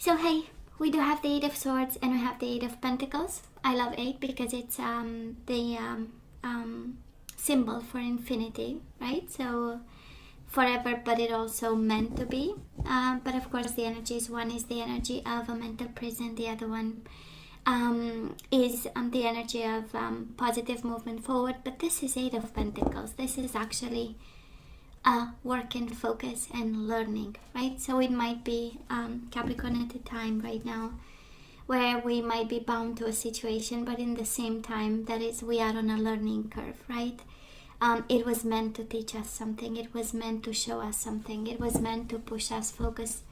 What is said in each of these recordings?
So hey, we do have the Eight of Swords and we have the Eight of Pentacles. I love 8 because it's the symbol for infinity, right? So forever, but it also meant to be. But of course the energies, one is the energy of a mental prison, the other one is the energy of positive movement forward. But this is Eight of Pentacles. This is actually work and focus and learning, right? So it might be Capricorn at a time right now where we might be bound to a situation, but in the same time that is, we are on a learning curve, right? It was meant to teach us something. It was meant to show us something. It was meant to push us focus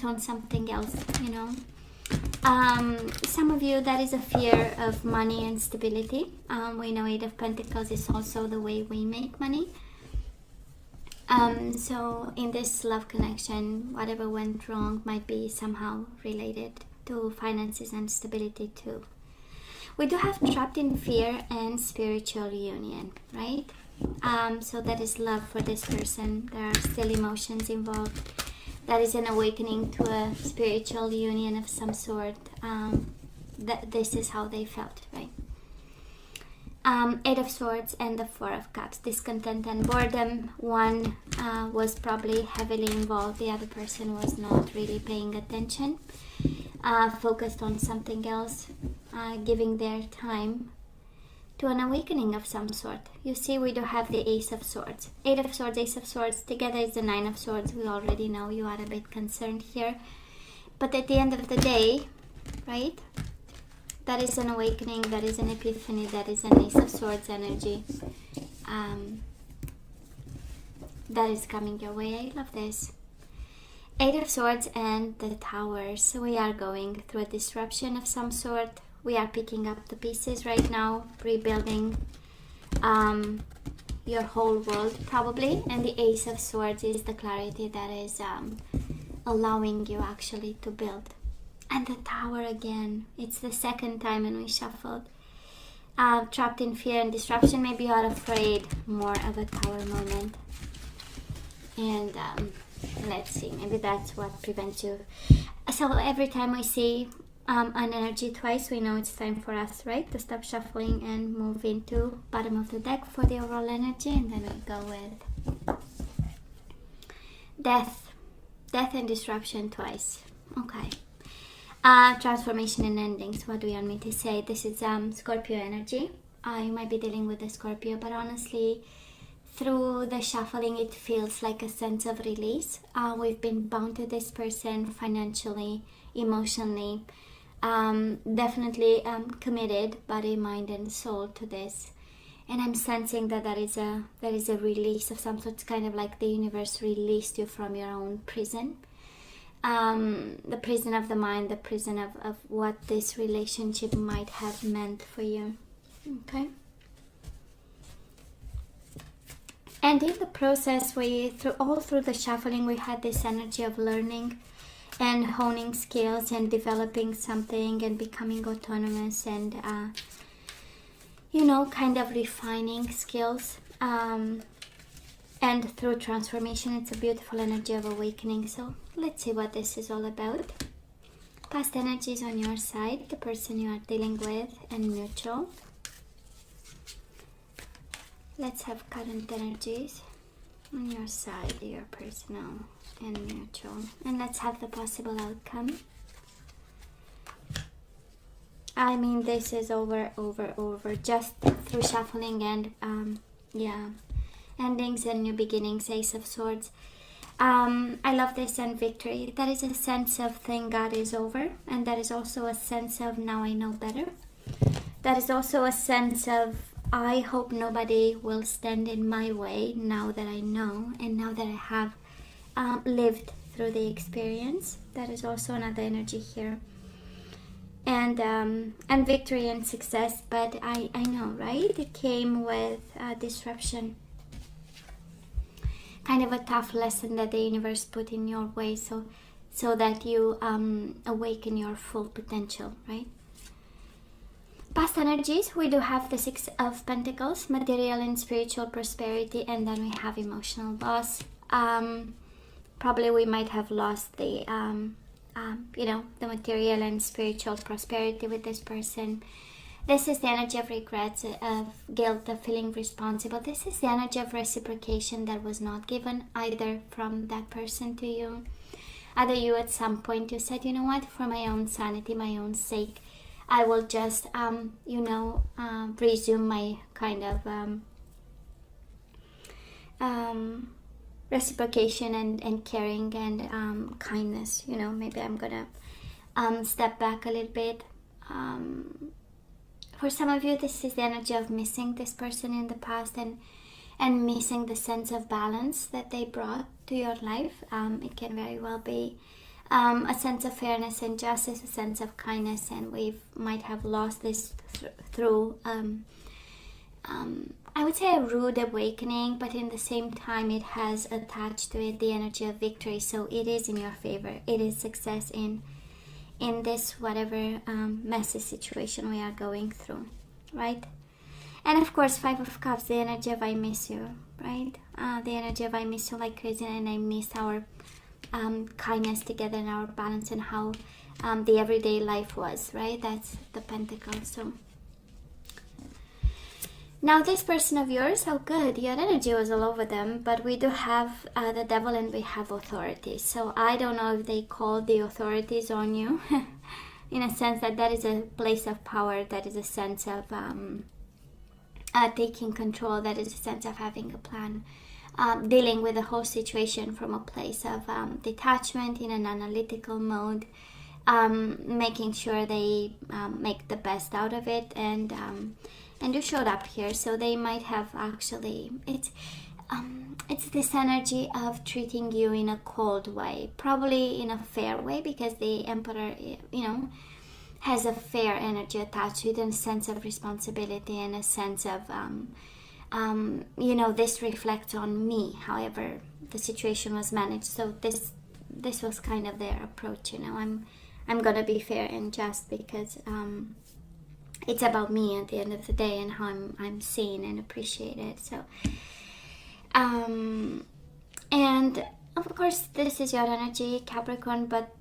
on something else, you know. Some of you, that is a fear of money and stability. We know Eight of Pentacles is also the way we make money. So in this love connection, whatever went wrong might be somehow related to finances and stability too. We do have trapped in fear and spiritual union, right? So that is love for this person. There are still emotions involved. That is an awakening to a spiritual union of some sort. That this is how they felt, right? Eight of Swords and the Four of Cups, discontent and boredom. One was probably heavily involved, the other person was not really paying attention, focused on something else, giving their time to an awakening of some sort. You see, we do have the Ace of Swords. Eight of Swords, Ace of Swords, together is the Nine of Swords. We already know you are a bit concerned here. But at the end of the day, right? That is an awakening, that is an epiphany, that is an Ace of Swords energy. That is coming your way. I love this. Eight of Swords and the Towers. So we are going through a disruption of some sort. We are picking up the pieces right now, rebuilding your whole world probably. And the Ace of Swords is the clarity that is allowing you actually to build. And the Tower again, it's the second time and we shuffled. Trapped in fear and disruption, maybe you are afraid more of a Tower moment. And let's see, maybe that's what prevents you. So every time we see an energy twice, we know it's time for us, right, to stop shuffling and move into bottom of the deck for the overall energy. And then we go with death and disruption twice. Okay. Transformation and endings. What do you want me to say? This is Scorpio energy. You might be dealing with a Scorpio, but honestly, through the shuffling, it feels like a sense of release. We've been bound to this person financially, emotionally, definitely committed, body, mind, and soul to this. And I'm sensing that there is a release of some sort. It's kind of like the universe released you from your own prison. The prison of the mind, the prison of what this relationship might have meant for you. Okay. And in the process, through the shuffling, we had this energy of learning and honing skills and developing something and becoming autonomous and kind of refining skills. And through transformation, it's a beautiful energy of awakening. So let's see what this is all about. Past energies on your side, the person you are dealing with, and mutual. Let's have current energies on your side, your personal and mutual. And let's have the possible outcome. I mean, this is over, just through shuffling and, endings and new beginnings, Ace of Swords. I love this, and victory. That is a sense of thank God is over, and that is also a sense of now I know better. That is also a sense of I hope nobody will stand in my way now that I know and now that I have lived through the experience. That is also another energy here. And victory and success, but I know, right? It came with disruption. Kind of a tough lesson that the universe put in your way so that you awaken your full potential, right? Past energies, we do have the Six of Pentacles, material and spiritual prosperity, and then we have emotional loss. Probably we might have lost the the material and spiritual prosperity with this person. This is the energy of regrets, of guilt, of feeling responsible. This is the energy of reciprocation that was not given either from that person to you. Either you at some point you said, you know what, for my own sanity, my own sake, I will just, resume my kind of reciprocation and caring and kindness. Maybe I'm gonna step back a little bit. For some of you, this is the energy of missing this person in the past and missing the sense of balance that they brought to your life. It can very well be a sense of fairness and justice, a sense of kindness, and we might have lost this through, I would say, a rude awakening, but in the same time it has attached to it the energy of victory, so it is in your favor. It is success in this whatever messy situation we are going through, right? And of course, Five of Cups, the energy of I miss you, right? The energy of I miss you like crazy, and I miss our kindness together and our balance and how the everyday life was, right? That's the Pentacle. So now this person of yours, oh good, your energy was all over them, but we do have the Devil and we have authorities. So I don't know if they called the authorities on you in a sense that is a place of power, that is a sense of taking control, that is a sense of having a plan, dealing with the whole situation from a place of detachment in an analytical mode, making sure they make the best out of it, and you showed up here, so they might have actually, it's this energy of treating you in a cold way, probably in a fair way, because the Emperor, has a fair energy attached to it, and a sense of responsibility and a sense of, this reflects on me, however the situation was managed. So this was kind of their approach, I'm gonna be fair and just because it's about me at the end of the day and how I'm seen and appreciated. So, and of course, this is your energy, Capricorn, but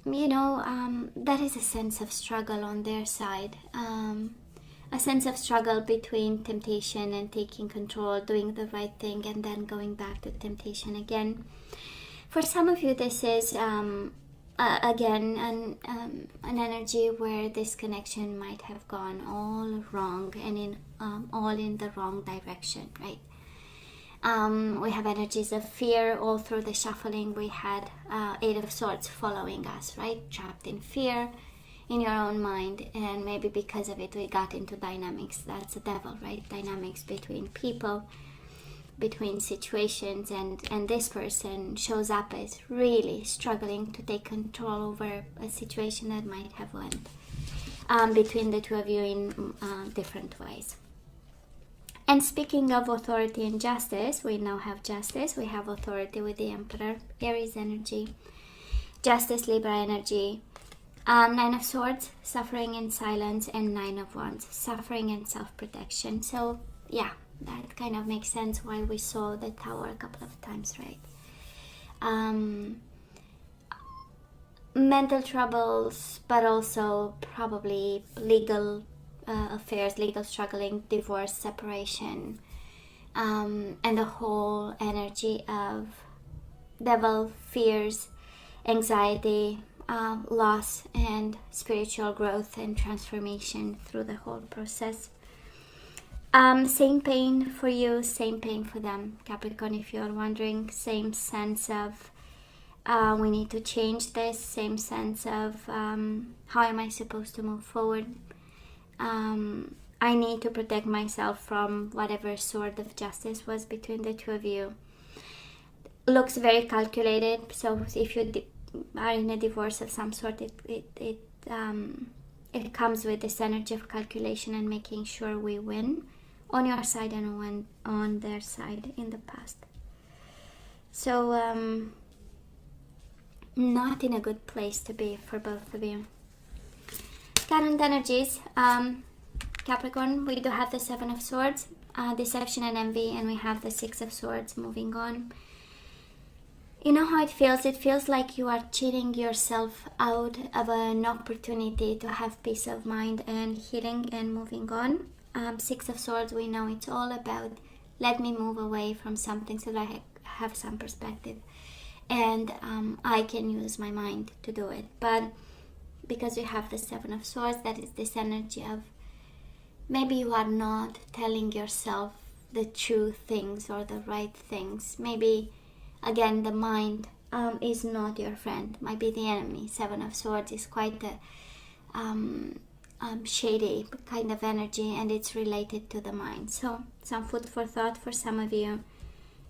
that is a sense of struggle on their side. A sense of struggle between temptation and taking control, doing the right thing, and then going back to temptation again. For some of you, this is again an energy where this connection might have gone all wrong and all in the wrong direction, right? We have energies of fear all through the shuffling. We had Eight of Swords following us, right? Trapped in fear in your own mind, and maybe because of it we got into dynamics. That's the Devil, right? Dynamics between people, between situations, and this person shows up as really struggling to take control over a situation that might have went between the two of you in different ways. And speaking of authority and justice, we now have justice. We have authority with the Emperor, Aries energy, justice, Libra energy, Nine of Swords, suffering in silence, and Nine of Wands, suffering and self-protection. So yeah, that kind of makes sense why we saw the Tower a couple of times, right? Mental troubles, but also probably legal affairs, legal struggling, divorce, separation, and the whole energy of Devil, fears, anxiety, loss, and spiritual growth and transformation through the whole process. Same pain for you, same pain for them, Capricorn, if you're wondering. Same sense of we need to change this, same sense of how am I supposed to move forward. I need to protect myself from whatever sword of justice was between the two of you. Looks very calculated, so if you are in a divorce of some sort, it comes with this energy of calculation and making sure we win on your side and on their side in the past. So not in a good place to be for both of you. Current energies, Capricorn, we do have the Seven of Swords, deception and envy, and we have the Six of Swords moving on. you know how it feels? It feels like you are cheating yourself out of an opportunity to have peace of mind and healing and moving on. Six of Swords, we know it's all about let me move away from something so that I have some perspective, and I can use my mind to do it. But because we have the Seven of Swords, that is this energy of maybe you are not telling yourself the true things or the right things. Maybe again the mind is not your friend, might be the enemy. Seven of Swords is quite a shady kind of energy, and it's related to the mind. So some food for thought for some of you: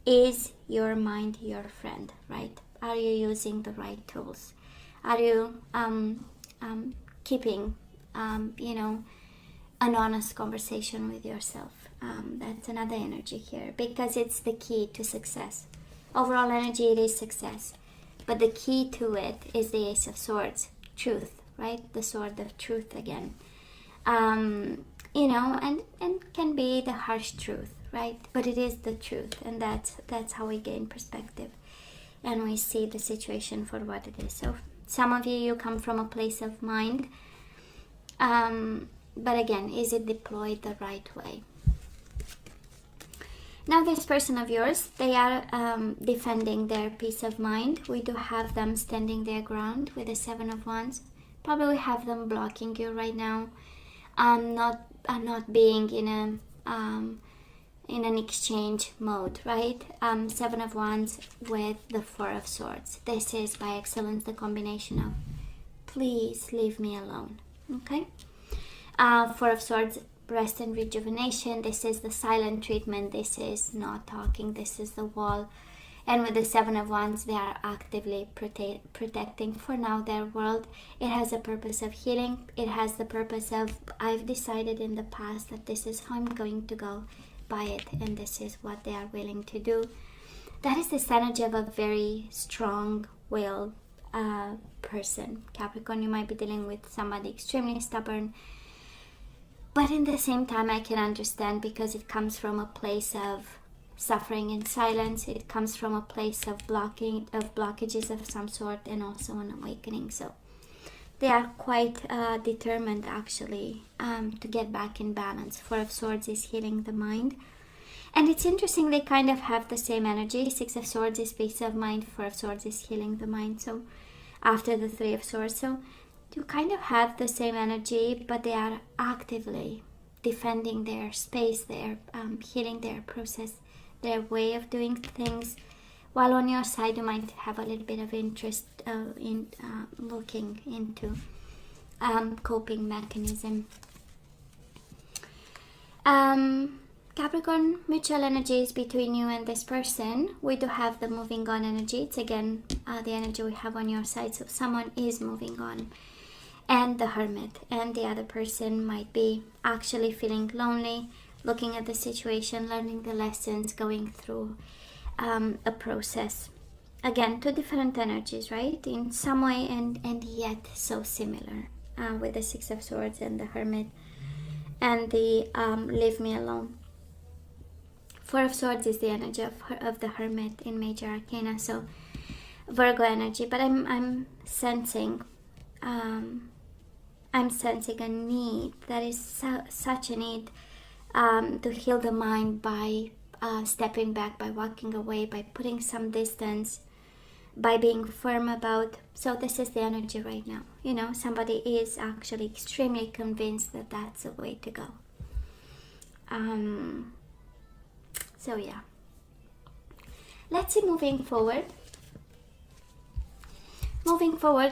is your mind your friend, right? Are you using the right tools? Are you keeping an honest conversation with yourself? That's another energy here, because it's the key to success. Overall energy, it is success, but the key to it is the Ace of Swords, truth, right? The sword of truth again. And can be the harsh truth, right? But it is the truth, and that's how we gain perspective and we see the situation for what it is. So some of you come from a place of mind, but again, is it deployed the right way? Now this person of yours, they are defending their peace of mind. We do have them standing their ground with the Seven of Wands. Probably have them blocking you right now. Not being in an exchange mode, right? Seven of Wands with the Four of Swords. This is by excellence the combination of please leave me alone. Okay. Four of Swords, rest and rejuvenation. This is the silent treatment. This is not talking. This is the wall. And with the Seven of Wands, they are actively protecting for now their world. It has a purpose of healing. It has the purpose of, I've decided in the past that this is how I'm going to go by it, and this is what they are willing to do. That is this energy of a very strong-willed person. Capricorn, you might be dealing with somebody extremely stubborn, but in the same time, I can understand, because it comes from a place of suffering in silence. It comes from a place of blockages of some sort, and also an awakening. So they are quite determined actually to get back in balance. Four of Swords is healing the mind, and it's interesting, they kind of have the same energy. Six of Swords is peace of mind. Four of Swords is healing the mind. So after the Three of Swords, so you kind of have the same energy, but they are actively defending their space, their healing their process, their way of doing things, while on your side you might have a little bit of interest in looking into coping mechanism. Capricorn, mutual energies between you and this person. We do have the moving on energy. It's again the energy we have on your side, so someone is moving on. And the Hermit, and the other person might be actually feeling lonely, looking at the situation, learning the lessons, going through a process. Again, two different energies, right? In some way, and yet so similar, with the Six of Swords and the Hermit, and the leave me alone. Four of Swords is the energy of the Hermit in Major Arcana, so Virgo energy. But I'm sensing a need. That is such a need to heal the mind by stepping back, by walking away, by putting some distance, by being firm about. So this is the energy right now. Somebody is actually extremely convinced that that's the way to go. So yeah, let's see moving forward.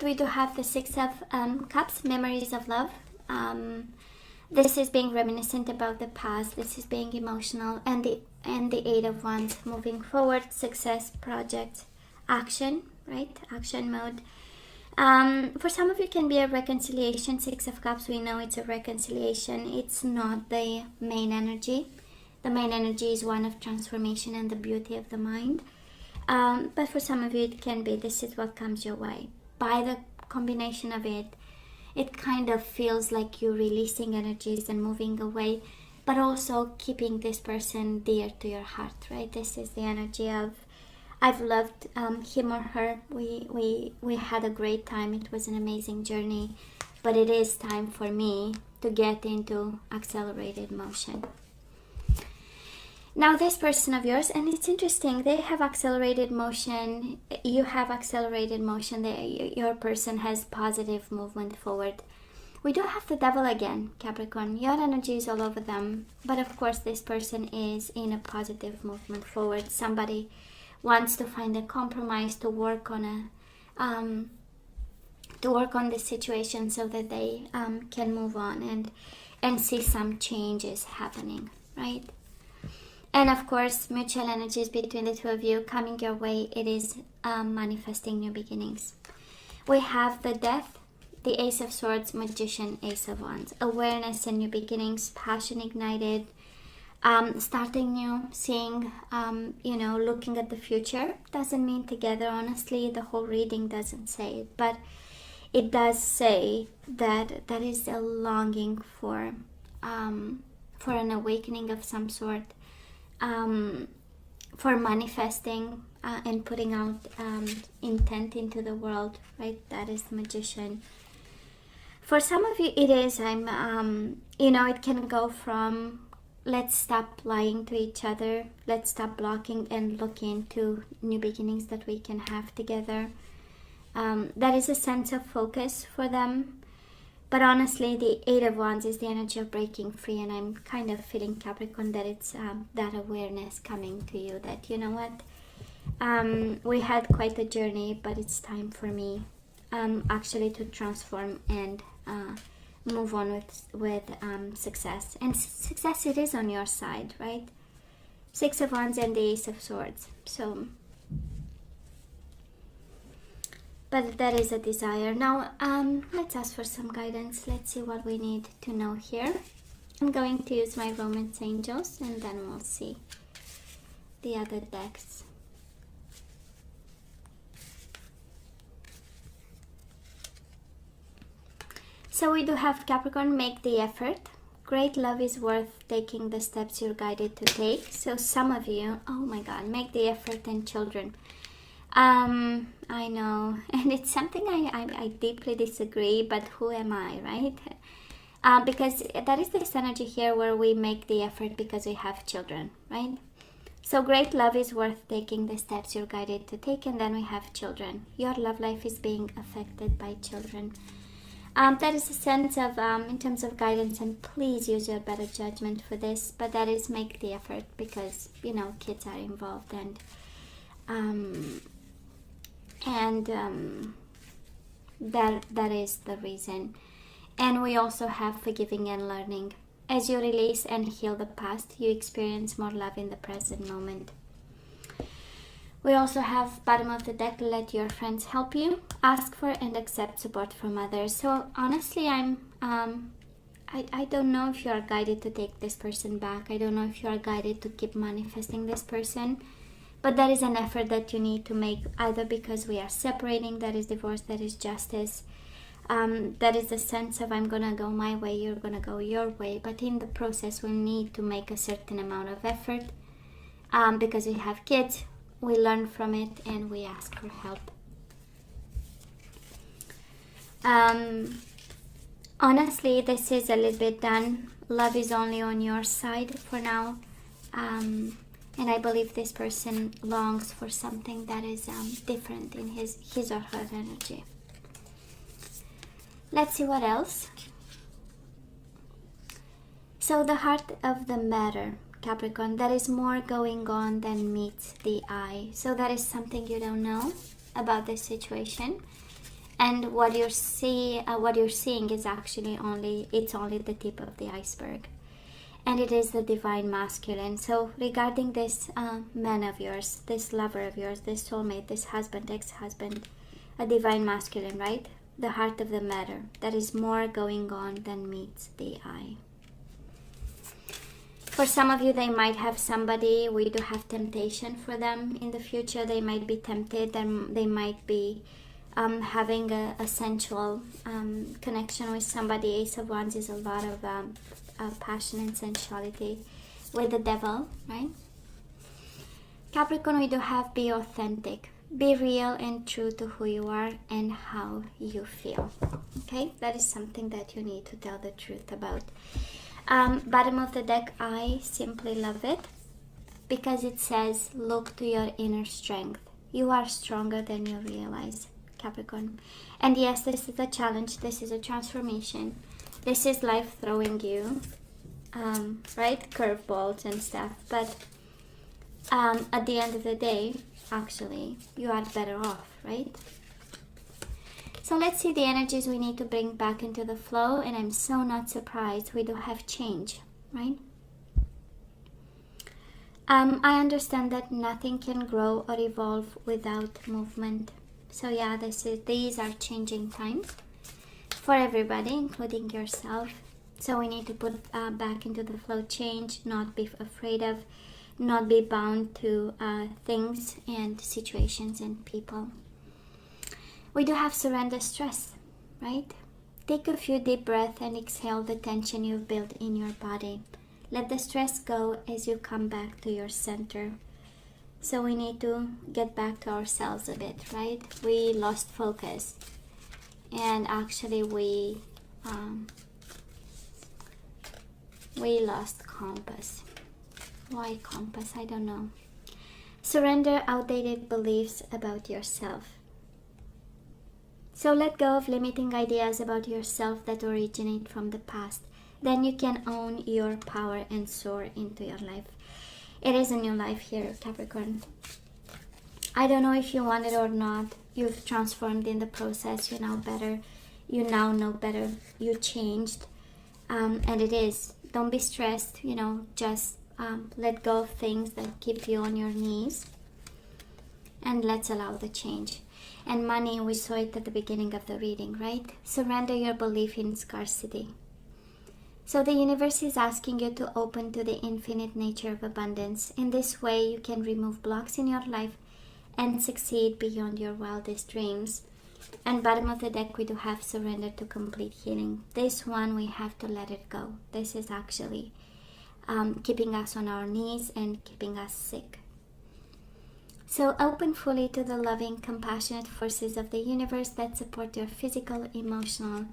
We do have the Six of Cups, memories of love. This is being reminiscent about the past. This is being emotional, and the Eight of Wands, moving forward, success, project, action, right? Action mode. For some of you, it can be a reconciliation. Six of Cups, we know it's a reconciliation. It's not the main energy. The main energy is one of transformation and the beauty of the mind. But for some of you, it can be, this is what comes your way. By the combination of it, it kind of feels like you're releasing energies and moving away, but also keeping this person dear to your heart, right? This is the energy of I've loved him or her. We had a great time. It was an amazing journey, but it is time for me to get into accelerated motion. Now this person of yours, and it's interesting, they have accelerated motion, you have accelerated motion, your person has positive movement forward. We do have the devil again, Capricorn. Your energy is all over them, but of course this person is in a positive movement forward. Somebody wants to find a compromise, to work on this situation so that they can move on and see some changes happening, right? And of course, mutual energies between the two of you coming your way. It is manifesting new beginnings. We have the Death, the Ace of Swords, Magician, Ace of Wands. Awareness and new beginnings, passion ignited, starting new, seeing, looking at the future. Doesn't mean together, honestly. The whole reading doesn't say it, but it does say that there is a longing for an awakening of some sort. For manifesting and putting out intent into the world, right? That is the Magician. For some of you, it is, it can go from let's stop lying to each other, let's stop blocking and look into new beginnings that we can have together. That is a sense of focus for them. But honestly, the Eight of Wands is the energy of breaking free, and I'm kind of feeling, Capricorn, that it's that awareness coming to you that, you know what, we had quite a journey, but it's time for me actually to transform and move on with success. And success, it is on your side, right? Six of Wands and the Ace of Swords. So, but that is a desire. Now, let's ask for some guidance. Let's see what we need to know here. I'm going to use my Romance Angels, and then we'll see the other decks. So we do have Capricorn, make the effort. Great love is worth taking the steps you're guided to take. So some of you, oh my God, make the effort, and children. I know, and it's something I deeply disagree, but who am I, right? Because that is this energy here where we make the effort because we have children, right? So great love is worth taking the steps you're guided to take, and then we have children. Your love life is being affected by children. That is a sense of, in terms of guidance, and please use your better judgment for this, but that is make the effort because, kids are involved, and that is the reason. And we also have forgiving and learning. As you release and heal the past, you experience more love in the present moment. We also have bottom of the deck, let your friends help you. Ask for and accept support from others. So honestly, I don't know if you are guided to take this person back. I don't know if you are guided to keep manifesting this person. But that is an effort that you need to make, either because we are separating, that is divorce, that is justice. That is the sense of I'm going to go my way, you're going to go your way. But in the process, we need to make a certain amount of effort. Because we have kids, we learn from it, and we ask for help. Honestly, this is a little bit done. Love is only on your side for now. And I believe this person longs for something that is different in his or her energy. Let's see what else. So the heart of the matter, Capricorn, there is more going on than meets the eye. So that is something you don't know about this situation. And what you're seeing is actually only the tip of the iceberg. And it is the divine masculine. So regarding this man of yours, this lover of yours, this soulmate, this husband, ex-husband, a divine masculine, right? The heart of the matter. There is more going on than meets the eye. For some of you, they might have somebody. We do have temptation for them in the future. They might be tempted, and they might be having a sensual connection with somebody. Ace of Wands is a lot of passion and sensuality with the devil, right? Capricorn, we do have be authentic. Be real and true to who you are and how you feel. Okay, that is something that you need to tell the truth about. Bottom of the deck, I simply love it because it says, look to your inner strength. You are stronger than you realize, Capricorn. And yes, this is a challenge. This is a transformation. This is life throwing you, right? Curveballs and stuff. But at the end of the day, actually, you are better off, right? So let's see the energies we need to bring back into the flow. And I'm so not surprised. We do have change, right? I understand that nothing can grow or evolve without movement. So yeah, these are changing times for everybody, including yourself. So we need to put back into the flow change, not be afraid of, not be bound to things and situations and people. We do have surrender stress, right? Take a few deep breaths and exhale the tension you've built in your body. Let the stress go as you come back to your center. So we need to get back to ourselves a bit, right? We lost focus. And actually we lost compass. Why compass? I don't know. Surrender outdated beliefs about yourself. So let go of limiting ideas about yourself that originate from the past. Then you can own your power and soar into your life. It is a new life here, Capricorn. I don't know if you want it or not. You've transformed in the process. You're now better. You now know better. You changed. And it is. Don't be stressed. Just let go of things that keep you on your knees. And let's allow the change. And money, we saw it at the beginning of the reading, right? Surrender your belief in scarcity. So the universe is asking you to open to the infinite nature of abundance. In this way, you can remove blocks in your life and succeed beyond your wildest dreams. And bottom of the deck, we do have surrender to complete healing. This one, we have to let it go. This is actually keeping us on our knees and keeping us sick. So open fully to the loving, compassionate forces of the universe that support your physical, emotional,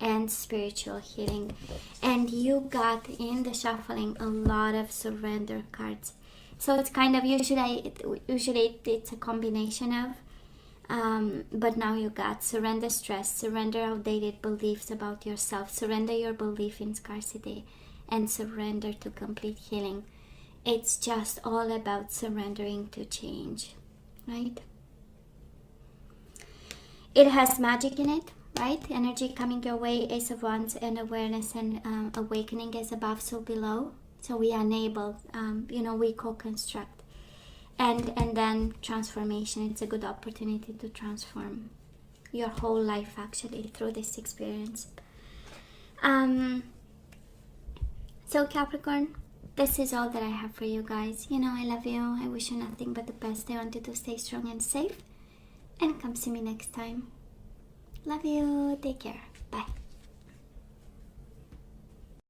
and spiritual healing. And you got in the shuffling a lot of surrender cards. So it's kind of usually it's a combination of but now you got surrender stress, surrender outdated beliefs about yourself, surrender your belief in scarcity, and surrender to complete healing. It's just all about surrendering to change, right? It has magic in it, right? Energy coming your way, Ace of Wands, and awareness and awakening is above, so below. So we enable, we co-construct. And then transformation. It's a good opportunity to transform your whole life, actually, through this experience. So Capricorn, this is all that I have for you guys. I love you. I wish you nothing but the best. I want you to stay strong and safe. And come see me next time. Love you. Take care. Bye.